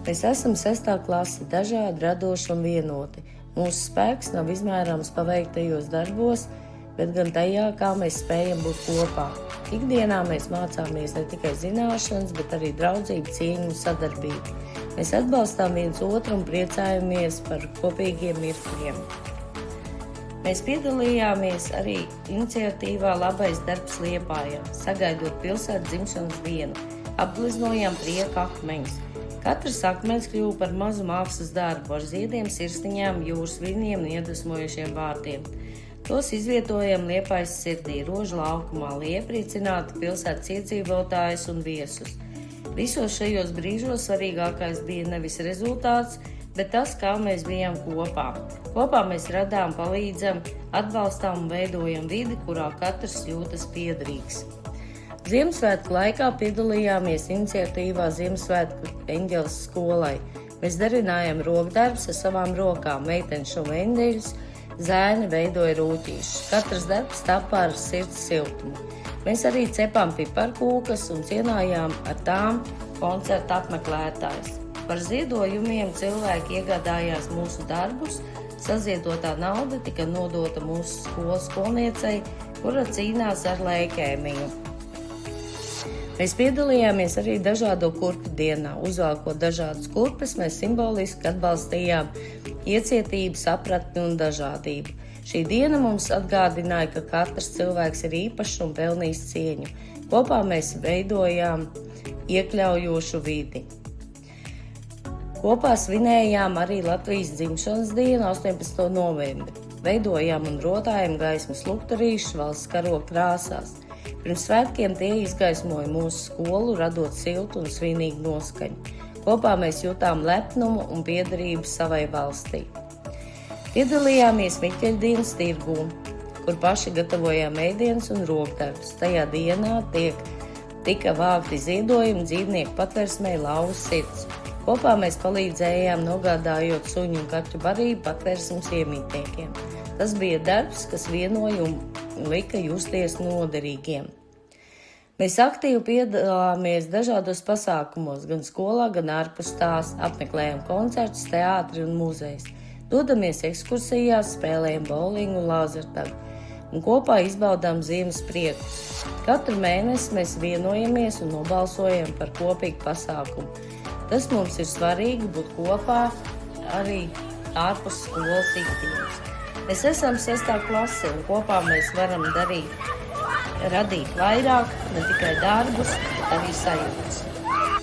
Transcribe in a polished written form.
Mēs esam 6. klase, dažādi, radoši un vienoti. Mūsu spēks nav izmērāms paveiktajos darbos, bet gan tajā, kā mēs spējam būt kopā. Ikdienā mēs mācāmies ne tikai zināšanas, bet arī draudzību, cieņu un sadarbību. Mēs atbalstām viens otru un priecājamies par kopīgiem mirkļiem. Mēs piedalījāmies arī iniciatīvā Labais darbs Liepājā, sagaidot pilsētas dzimšanas dienu. Apgleznojām prieka akmeņus. Katrs akmens kļuva par mazu mākslas darbu ar ziediem, sirsniņām, jūras viļņiem un iedvesmojošiem vārdiem. Tos izvietojam Liepājas sirdī, Rožu laukumā, lai iepriecinātu pilsētas iedzīvotājus un viesus. Visos šajos brīžos svarīgākais bija nevis rezultāts, bet tas, kā mēs bijām kopā. Kopā mēs radām, palīdzam, atbalstām un veidojam vidi, kurā katrs jūtas piederīgs. Ziemassvētku laikā piedalījāmies iniciatīvā Ziemassvētku eņģeles skolai. Mēs darinājām rokdarbus ar savām rokām, meitenes šuva eņģeļus, zēni veidoja rūtīšus. Katrs darbs tapā ar sirds siltumu. Mēs arī cepām piparkūkas un cienājām ar tām koncertu apmeklētājus. Par ziedojumiem cilvēki iegādājās mūsu darbus, saziedotā nauda tika nodota mūsu skolas skolniecei, kura cīnās ar leikēmiju. Mēs piedalījāmies arī dažādo kurpu dienā. Uzvalkot dažādas kurpes, mēs simboliski atbalstījām iecietību, sapratni un dažādību. Šī diena mums atgādināja, ka katrs cilvēks ir īpašs un pelnījis cieņu. Kopā mēs veidojām iekļaujošu vidi. Kopā svinējām arī Latvijas dzimšanas dienu 18. novembri. Veidojām un rotājām gaismas lukturīšus valsts karoga krāsās. Pirms svētkiem tie izgaismoja mūsu skolu, radot siltu un svinīgu noskaņu. Kopā mēs jutām lepnumu un piederību savai valstī. Piedalījāmies Miķeļdienas tirgū, kur paši gatavojām ēdienas un rokdarbus. Tajā dienā tika vākti ziedojumi dzīvnieku patversmei Lauvas sirds. Kopā mēs palīdzējām nogādājot suņu un kaķu barību patversmes iemītniekiem. Tas bija darbs, kas vienoja un lika justies noderīgiem. Mēs aktīvi piedalāmies dažādos pasākumos, gan skolā, gan ārpus tās, apmeklējam koncertus, teātri un muzejus. Dodamies ekskursijās, spēlējam bowlingu un lāzertagu un kopā izbaudām ziemas priekus. Katru mēnesi mēs vienojamies un nobalsojam par kopīgu pasākumu. Tas mums ir svarīgi būt kopā arī ārpus skolas ikdienas. Mēs esam 6. klase un kopā mēs varam radīt vairāk, ne tikai darbus, bet arī sajūtas.